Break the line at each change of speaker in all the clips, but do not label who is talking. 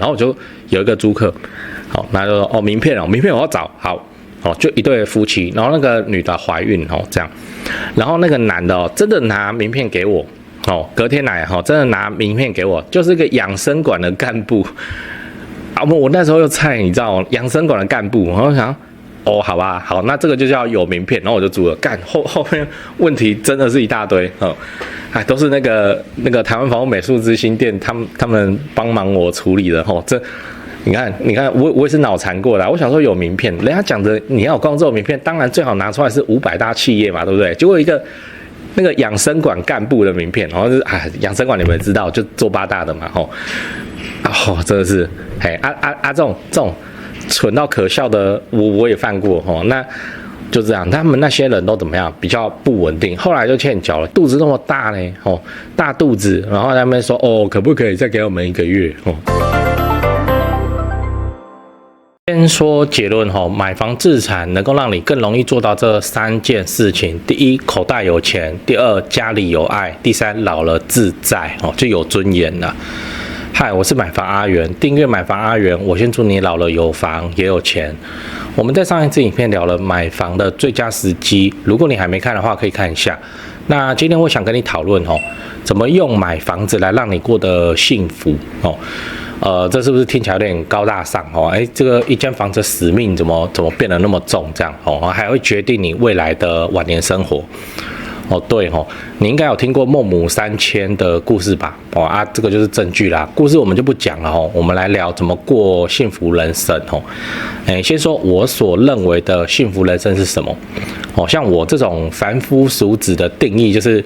然后我就有一个租客，好，那就说名片我要找，好，就一对夫妻，然后那个女的怀孕这样，然后那个男的真的拿名片给我，隔天来真的拿名片给我，就是一个养生馆的干部啊，我那时候又菜，你知道养生馆的干部，然后想。好吧，好，那这个就叫有名片，然后我就租了。后面问题真的是一大堆都是那个台湾房屋美术之星店他们帮忙我处理的这你看我也是脑残过的，我想说有名片，人家讲的你要有工作名片，当然最好拿出来是500大企业嘛，对不对？结果一个那个养生馆干部的名片，然后就是养生馆你们知道就做8大的嘛真的是这种。蠢到可笑的，我也犯过那就这样，他们那些人都怎么样？比较不稳定，后来就欠缴了，肚子那么大呢大肚子，然后他们说可不可以再给我们1个月先说结论买房置产能够让你更容易做到这3件事情：第一，口袋有钱；第二，家里有爱；第三，老了自在就有尊严了。嗨，我是买房阿元，订阅买房阿元，我先祝你老了有房也有钱。我们在上一支影片聊了买房的最佳时机，如果你还没看的话，可以看一下。那今天我想跟你讨论怎么用买房子来让你过得幸福这是不是听起来有点高大上这个一间房子使命怎么变得那么重这样还会决定你未来的晚年生活。对你应该有听过孟母3000的故事吧？这个就是证据啦。故事我们就不讲了我们来聊怎么过幸福人生先说我所认为的幸福人生是什么像我这种凡夫俗子的定义就是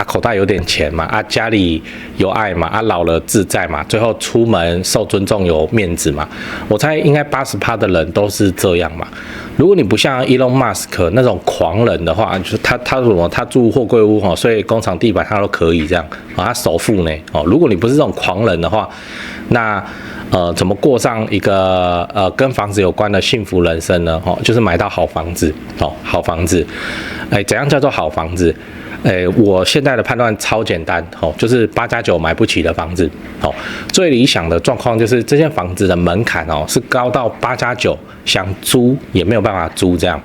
口袋有点钱嘛家里有爱嘛老了自在嘛，最后出门受尊重有面子嘛。我猜应该80%的人都是这样嘛。如果你不像 Elon Musk 那种狂人的话，就是他什么他住货柜屋所以工厂地板他都可以这样他首付呢如果你不是这种狂人的话，那怎么过上一个跟房子有关的幸福人生呢就是买到好房子好房子。怎样叫做好房子？我现在的判断超简单就是8+9买不起的房子最理想的状况就是这间房子的门槛是高到8+9想租也没有办法租这样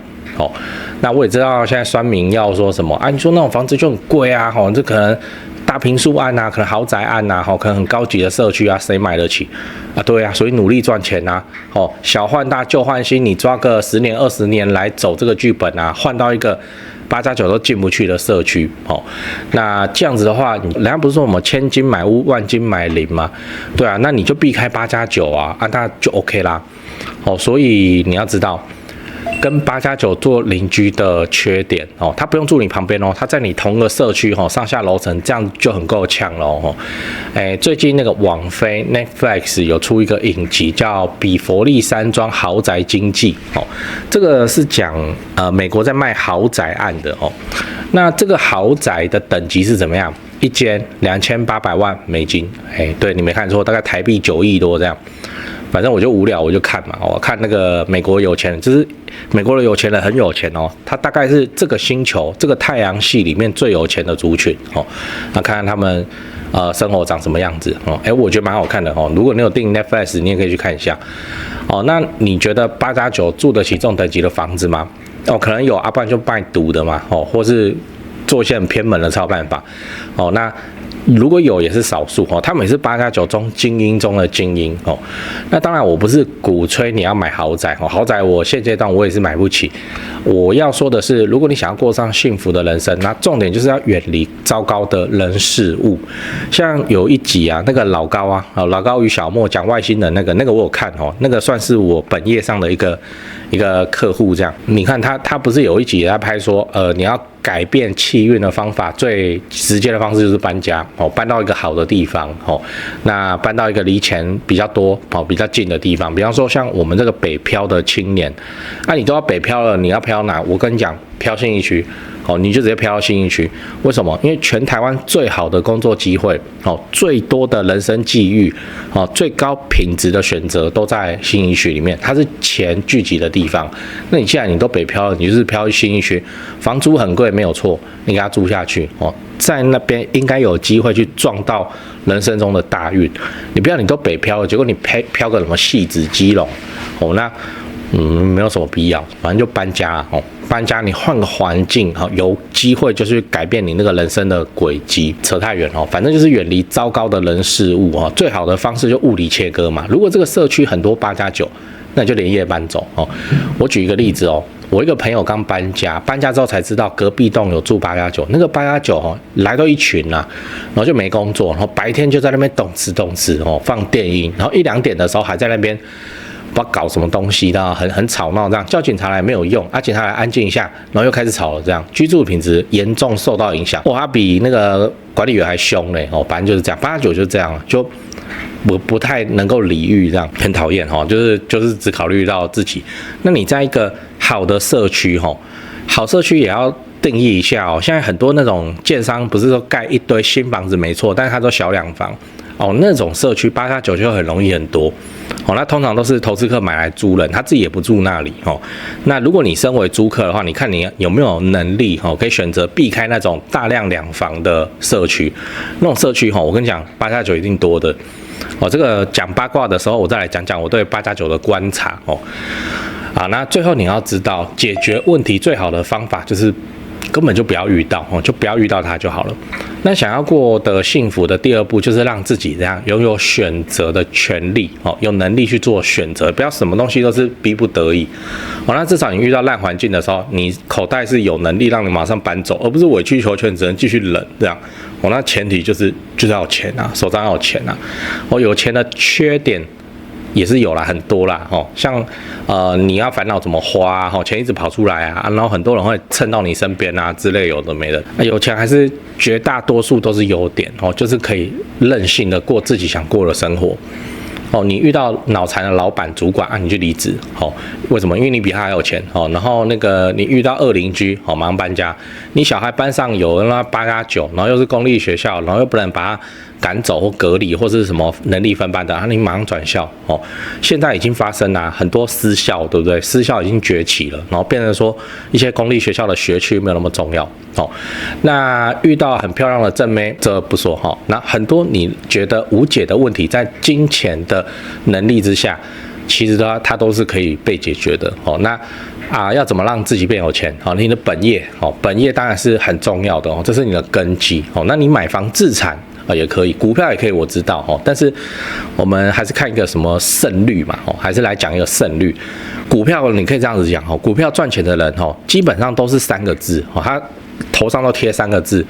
那我也知道现在酸民要说什么你说那种房子就很贵啊这可能大坪数案可能豪宅案可能很高级的社区谁买得起对所以努力赚钱小换大旧换新，你抓个10年20年来走这个剧本换到一个8+9都进不去的社区那这样子的话，人家不是说我们千金买屋万金买邻吗？对那你就避开8+9那就 OK 啦所以你要知道跟8+9做邻居的缺点他不用住你旁边他在你同个社区上下楼层，这样就很够呛了最近那个网飞 Netflix 有出一个影集叫《比佛利山庄豪宅经济》这个是讲美国在卖豪宅案的那这个豪宅的等级是怎么样？一间2800万美金，对你没看错，大概台币9亿多这样。反正我就无聊，我就看嘛，我看那个美国有钱人，就是美国的有钱人很有钱他大概是这个星球这个太阳系里面最有钱的族群那看看他们生活长什么样子我觉得蛮好看的如果你有订 Netflix， 你也可以去看一下那你觉得8+9住得起这种等级的房子吗？可能有不然就帮你赌的嘛或是做一些很偏门的超办法那如果有也是少数他们也是8+9中精英中的精英那当然我不是鼓吹你要买豪宅豪宅我现阶段我也是买不起。我要说的是，如果你想要过上幸福的人生，那重点就是要远离糟糕的人事物。像有一集那个老高老高与小莫讲外星人那个我有看那个算是我本业上的一个客户这样。你看他不是有一集在拍说你要改变气运的方法，最直接的方式就是搬家搬到一个好的地方那搬到一个离钱比较多比较近的地方，比方说像我们这个北漂的青年你都要北漂了，你要漂哪？我跟你讲，漂信义区你就直接飘到信义区。为什么？因为全台湾最好的工作机会，最多的人生际遇，最高品质的选择都在信义区里面，它是钱聚集的地方。那你既然你都北漂了，你就是漂去信义区，房租很贵没有错，你给它租下去，在那边应该有机会去撞到人生中的大运。你不要你都北漂了，结果你漂个什么汐止、基隆，那没有什么必要，反正就搬家了搬家你换个环境有机会就是改变你那个人生的轨迹。扯太远反正就是远离糟糕的人事物最好的方式就物理切割嘛。如果这个社区很多8+9，那你就连夜搬走我举一个例子我一个朋友刚搬家之后才知道隔壁栋有住8+9，那个8+9来都一群然后就没工作，然后白天就在那边动次放电音，然后1、2点的时候还在那边不知道搞什么东西的，很吵闹，这样叫警察来没有用警察来安静一下，然后又开始吵了，这样居住品质严重受到影响。他比那个管理员还凶嘞反正就是这样，8+9就是这样，就不太能够理喻，这样很讨厌就是只考虑到自己。那你在一个好的社区好社区也要定义一下现在很多那种建商不是说盖一堆新房子没错，但是它都小两房那种社区8+9就很容易很多那通常都是投资客买来租人，他自己也不住那里那如果你身为租客的话，你看你有没有能力可以选择避开那种大量两房的社区。那种社区我跟你讲8+9一定多的这个讲八卦的时候，我再来讲讲我对8+9的观察那最后你要知道，解决问题最好的方法就是根本就不要遇到就不要遇到它就好了。那想要过得幸福的第2步，就是让自己这样拥有选择的权利有能力去做选择，不要什么东西都是逼不得已那至少你遇到烂环境的时候，你口袋是有能力让你马上搬走，而不是委曲求全只能继续忍这样那前提就是要有钱手上要有钱有钱的缺点也是有啦，很多啦像你要烦恼怎么花钱一直跑出来然后很多人会蹭到你身边之类有的没的。有钱还是绝大多数都是优点就是可以任性的过自己想过的生活你遇到脑残的老板主管你就离职为什么？因为你比他还有钱然后那个你遇到恶邻居马上搬家，你小孩班上有人8+9，然后又是公立学校，然后又不能把他赶走或隔离或是什么能力分班的你马上转校现在已经发生了很多私校，对不对？私校已经崛起了，然后变成说一些公立学校的学区没有那么重要那遇到很漂亮的正妹，这不说那很多你觉得无解的问题，在金钱的能力之下，其实它都是可以被解决的那要怎么让自己变有钱你的本业本业当然是很重要的这是你的根基那你买房自产也可以，股票也可以，我知道但是我们还是看一个什么胜率嘛还是来讲一个胜率。股票你可以这样子讲股票赚钱的人基本上都是3个字他头上都贴3个字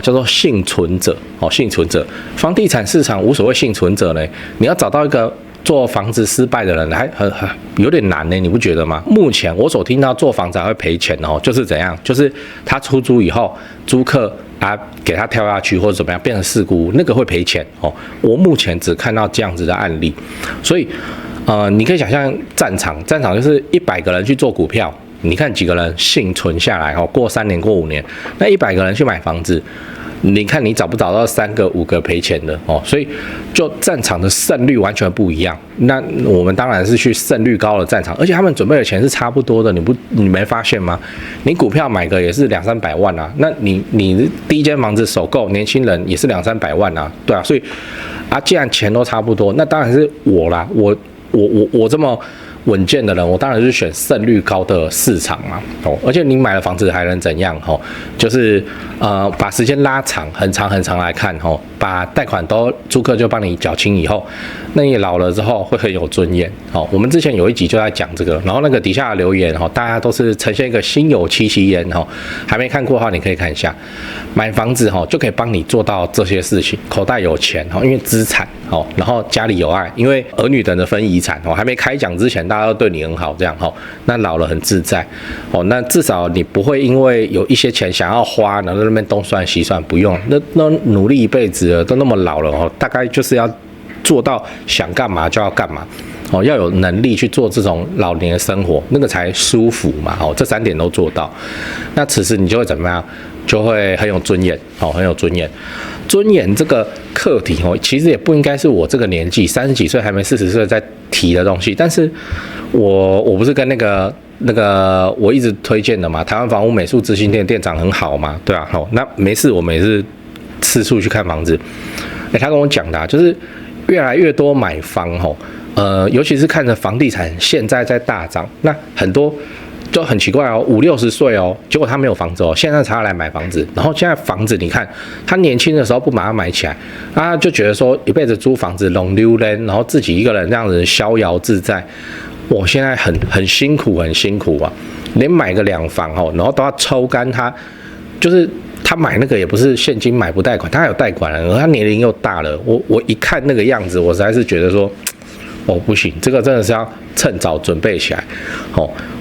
叫做幸存者幸存者。房地产市场无所谓幸存者呢，你要找到一个做房子失败的人还有点难呢，你不觉得吗？目前我所听到做房子还会赔钱就是怎样，就是他出租以后租客给他跳下去或者怎么样变成事故，那个会赔钱我目前只看到这样子的案例。所以你可以想象战场就是100个人去做股票，你看几个人幸存下来过3年过5年，那100个人去买房子，你看你找不找到3个5个赔钱的所以就战场的胜率完全不一样。那我们当然是去胜率高的战场，而且他们准备的钱是差不多的，你没发现吗？你股票买个也是200-300万那你第一间房子首购年轻人也是200-300万对所以既然钱都差不多，那当然是我啦，我这么稳健的人，我当然是选胜率高的市场嘛而且你买了房子还能怎样就是把时间拉长很长来看把贷款都租客就帮你缴清以后，那你老了之后会很有尊严我们之前有一集就在讲这个，然后那个底下的留言大家都是呈现一个心有戚戚焉还没看过的话你可以看一下。买房子就可以帮你做到这些事情，口袋有钱因为资产然后家里有爱，因为儿女等着分遗产还没开奖之前大家都对你很好这样那老了很自在那至少你不会因为有一些钱想要花，然后在那边东算西算，不用那努力一辈子了，都那么老了大概就是要做到想干嘛就要干嘛要有能力去做这种老年的生活，那个才舒服嘛，这3点都做到，那此时你就会怎么样？就会很有尊严，很有尊严。尊严这个课题，其实也不应该是我这个年纪30几岁还没40岁在提的东西。但是我不是跟那个我一直推荐的嘛，台湾房屋美术资讯店店长很好嘛，对啊，那没事，我们也是四处去看房子。他跟我讲的，就是越来越多买房，尤其是看着房地产现在在大涨，那很多。就很奇怪5、60岁结果他没有房子现在才要来买房子。然后现在房子，你看他年轻的时候不把它买起来，他就觉得说一辈子租房子long溜人，然后自己一个人这样子逍遥自在。我现在很辛苦，很辛苦啊，连买个2房然后都要抽干他，就是他买那个也不是现金买不贷款，他还有贷款了，他年龄又大了。我一看那个样子，我实在是觉得说。不行，这个真的是要趁早准备起来。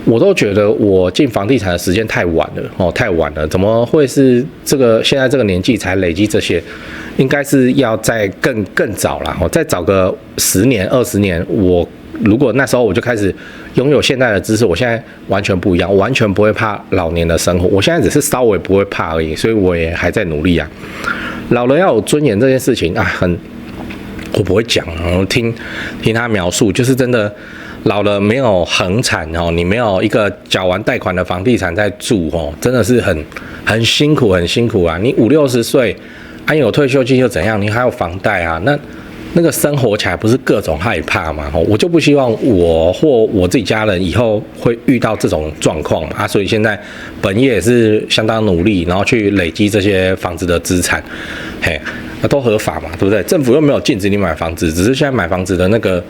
我都觉得我进房地产的时间太晚了，太晚了，怎么会是现在这个年纪才累积这些？应该是要再更早啦，再早个10年、20年，如果那时候我就开始拥有现在的知识，我现在完全不一样，完全不会怕老年的生活。我现在只是稍微不会怕而已，所以我也还在努力啊。老人要有尊严这件事情啊，我不会讲，听他描述，就是真的老了没有恒产你没有一个缴完贷款的房地产在住真的是很辛苦，很辛苦啊！你50、60岁，有退休金又怎样？你还有房贷啊，那个生活起来不是各种害怕嘛？我就不希望我或我自己家人以后会遇到这种状况嘛所以现在本业也是相当努力，然后去累积这些房子的资产，那都合法嘛，对不对？政府又没有禁止你买房子，只是现在买房子的那个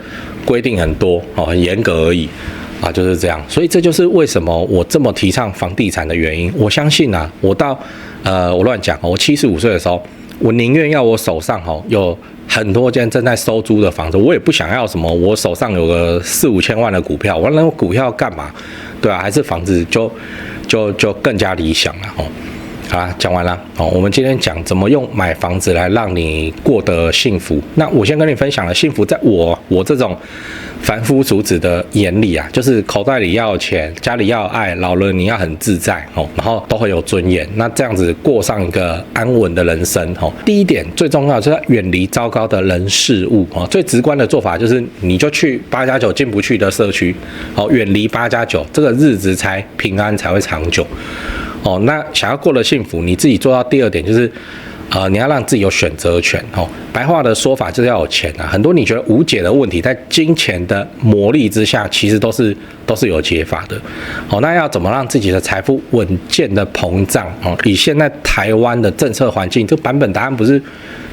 规定很多很严格而已啊，就是这样。所以这就是为什么我这么提倡房地产的原因。我相信啊，我到我乱讲，我75岁的时候，我宁愿要我手上有很多间正在收租的房子，我也不想要什么我手上有个4、5千万的股票，我那股票干嘛？对啊，还是房子就更加理想了好啦，讲完了我们今天讲怎么用买房子来让你过得幸福。那我先跟你分享了幸福，在我这种凡夫俗子的眼里啊，就是口袋里要有钱，家里要有爱，老了你要很自在然后都很有尊严。那这样子过上一个安稳的人生第一点最重要就是远离糟糕的人事物最直观的做法就是你就去8+9进不去的社区远离8+9，这个日子才平安，才会长久。那想要过得幸福，你自己做到第2点就是，你要让自己有选择权白话的说法就是要有钱啊。很多你觉得无解的问题，在金钱的魔力之下，其实都是有解法的。那要怎么让自己的财富稳健的膨胀以现在台湾的政策环境，这版本答案不是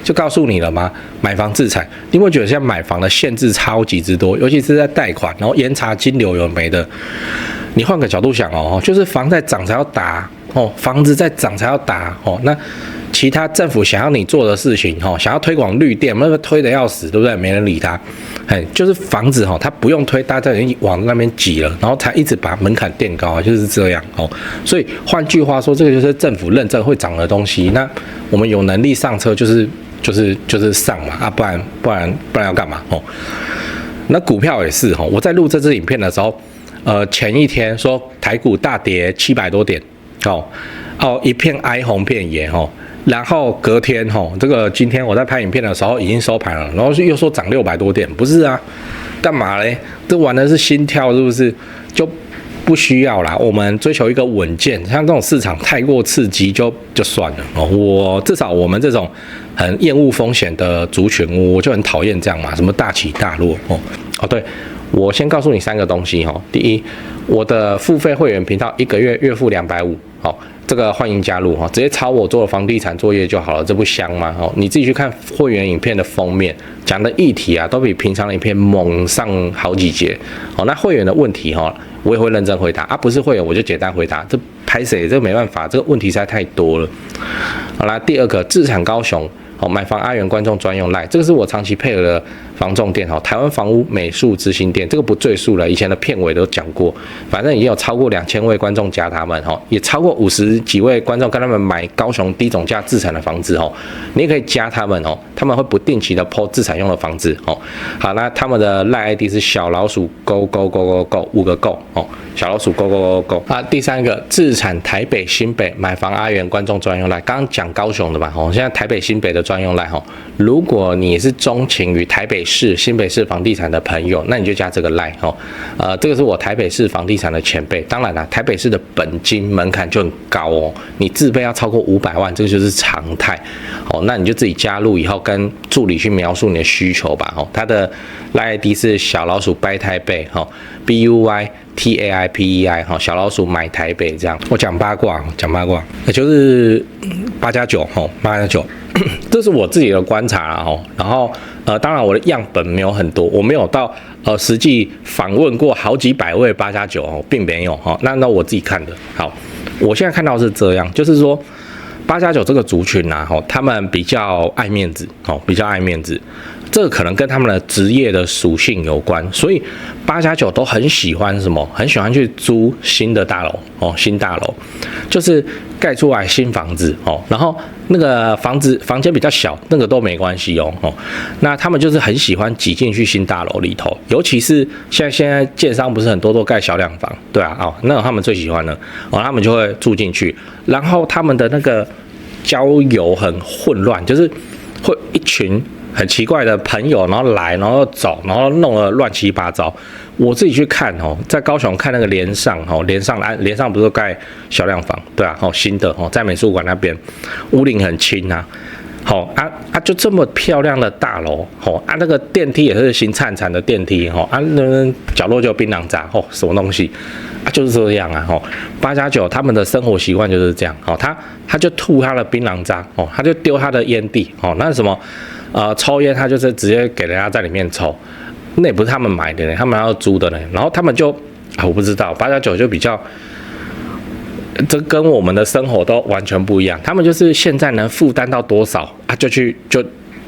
就告诉你了吗？买房自产，你会觉得现在买房的限制超级之多，尤其是在贷款，然后严查金流有没的。你换个角度想就是房在涨才要打房子在涨才要打那其他政府想要你做的事情想要推广绿电，那个推得要死，对不对？没人理他。就是房子它不用推，大家已经往那边挤了，然后才一直把门槛垫高就是这样所以换句话说，这个就是政府认证会涨的东西。那我们有能力上车就是上嘛不然要干嘛那股票也是我在录这支影片的时候。前一天说台股大跌700多点，一片哀鸿遍野然后隔天这个今天我在拍影片的时候已经收盘了，然后又说涨600多点，不是啊？干嘛嘞？这玩的是心跳是不是？就不需要啦，我们追求一个稳健，像这种市场太过刺激就算了至少我们这种很厌恶风险的族群，我就很讨厌这样嘛，什么大起大落对。我先告诉你3个东西第一，我的付费会员频道1个月月付250，这个欢迎加入直接抄我做的房地产作业就好了，这不香吗？你自己去看会员影片的封面，讲的议题啊，都比平常的影片猛上好几节。那会员的问题我也会认真回答不是会员我就简单回答，这拍谁这没办法，这个问题实在太多了。好啦，第2个，自产高雄买房阿元观众专用赖，这个是我长期配合的房仲店台湾房屋美术执行店，这个不赘述了，以前的片尾都讲过，反正已经有超过2000位观众加他们也超过50几位观众跟他们买高雄低总价自产的房子你也可以加他们他们会不定期的 po 自产用的房子好，那他们的赖 ID 是小老鼠勾勾勾勾勾5个勾小老鼠勾勾勾勾勾。第3个自产台北新北买房阿元观众专用赖，刚刚讲高雄的嘛现在台北新北的专用赖如果你是钟情于台北市新北市房地产的朋友，那你就加这个赖这个是我台北市房地产的前辈，当然啦，台北市的本金门槛就很高你自备要超过500万，这个就是常态那你就自己加入以后跟助理去描述你的需求吧他的赖 ID 是小老鼠掰台北BUYTAIPEI 小老鼠买台北这样。我讲八卦，也就是8+98+9，这是我自己的观察啦然后当然我的样本没有很多，我没有到实际访问过好几百位8+9并没有那我自己看的。好，我现在看到是这样，就是说8+9这个族群他们比较爱面子比较爱面子。这个可能跟他们的职业的属性有关，所以8+9都很喜欢什么？很喜欢去租新的大楼新大楼就是盖出来新房子然后那个房间比较小，那个都没关系那他们就是很喜欢挤进去新大楼里头，尤其是现在建商不是很多都盖小两房，对啊那他们最喜欢的他们就会住进去，然后他们的那个交友很混乱，就是会一群很奇怪的朋友，然后来，然后走，然后弄得乱七八糟。我自己去看在高雄看那个连上不是盖小两房，对啊新的在美术馆那边，屋龄很轻啊。就这么漂亮的大楼那个电梯也是新灿灿的电梯那角落就有槟榔渣什么东西就是这样8+9他们的生活习惯就是这样他就吐他的槟榔渣他就丢他的烟蒂那什么抽烟他就是直接给人家在里面抽，那也不是他们买的呢，他们要租的呢。然后他们就我不知道8+9就比较，这跟我们的生活都完全不一样。他们就是现在能负担到多少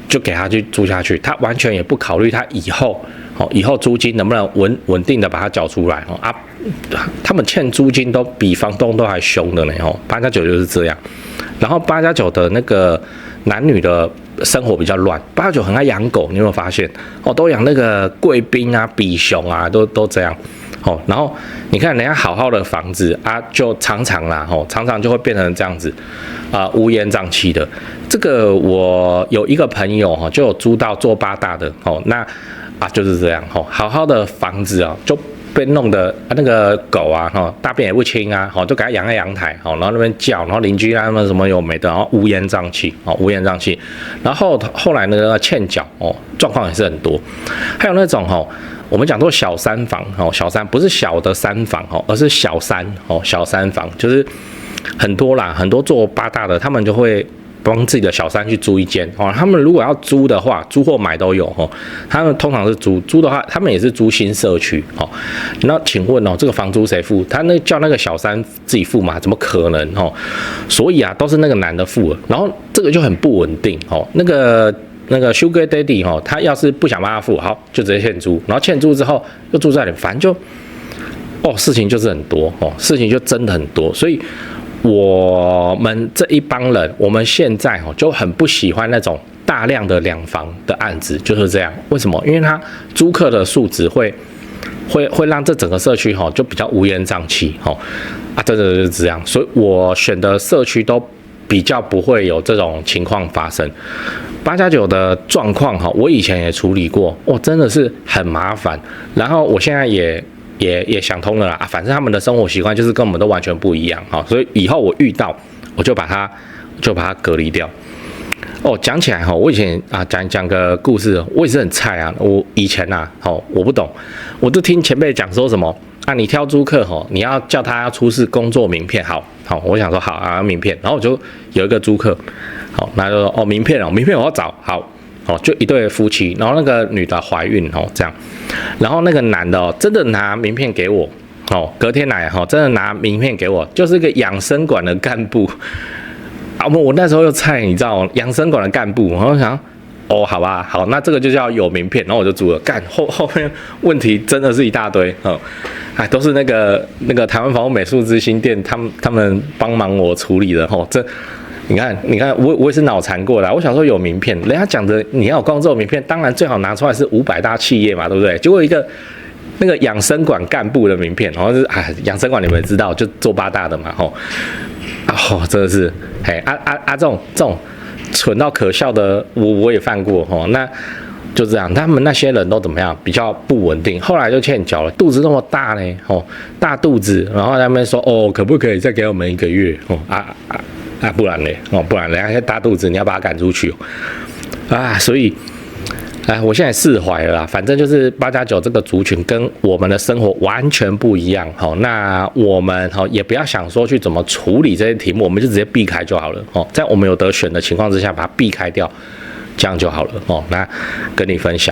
就给他去租下去，他完全也不考虑他以后租金能不能稳定的把它缴出来他们欠租金都比房东都还凶的呢8+9就是这样。然后8+9的那个男女的生活比较乱，8+9很爱养狗，你有没有发现都养那个贵宾啊、比熊啊，都这样然后你看人家好好的房子就常常就会变成这样子乌烟瘴气的。这个我有一个朋友就有租到做8大的那就是这样好好的房子就被弄得那个狗大便也不清就给它养在阳台然后那边叫，然后邻居他们什么有没的，然后乌烟瘴气然后后来那个欠缴状况也是很多。还有那种我们讲做小三房小三不是小的三房而是小三房，就是很多啦，很多做8大的他们就会帮自己的小三去租一间他们如果要租的话，租或买都有他们通常是租的话，他们也是租新社区那请问这个房租谁付？他叫那个小三自己付吗？怎么可能所以都是那个男的付了，然后这个就很不稳定那个 Sugar Daddy 他要是不想帮他付，好就直接欠租，然后欠租之后又住在里，反正就事情就是很多事情就真的很多。所以我们这一帮人，我们现在就很不喜欢那种大量的两房的案子，就是这样。为什么？因为他租客的素质会让这整个社区就比较乌烟瘴气真的就是这样。所以我选的社区都比较不会有这种情况发生。8+9的状况我以前也处理过真的是很麻烦。然后我现在也想通了啦反正他们的生活习惯就是跟我们都完全不一样所以以后我遇到我就把它隔离掉。讲起来我以前讲个故事，我也是很菜我以前我不懂，我就听前辈讲说什么你挑租客你要叫他要出示工作名片，好，我想说好名片，然后我就有一个租客那就说名片我要找好就一对夫妻，然后那个女的怀孕这样，然后那个男的真的拿名片给我隔天来真的拿名片给我，就是一个养生馆的干部我那时候又菜，你知道养生馆的干部，我想哦，好吧，好，那这个就叫有名片，然后我就租了。干后面问题真的是一大堆哦，哎，都是那个台湾房屋美术之星店他们帮忙我处理的哦。这你看我也是脑残过来，我想说有名片，人家讲的你要有光这种名片，当然最好拿出来是500大企业嘛，对不对？结果一个那个养生馆干部的名片，然后是养生馆你们也知道，就做8大的嘛吼。真的是，嘿这种蠢到可笑的，我也犯过吼。那就这样，他们那些人都怎么样？比较不稳定，后来就欠缴了，肚子那么大呢，大肚子，然后他们说可不可以再给我们1个月？不然嘞，不然人家大肚子，你要把他赶出去所以。我现在释怀了啦，反正就是8+9这个族群跟我们的生活完全不一样，那我们也不要想说去怎么处理这些题目，我们就直接避开就好了，在我们有得选的情况之下把它避开掉，这样就好了，那跟你分享。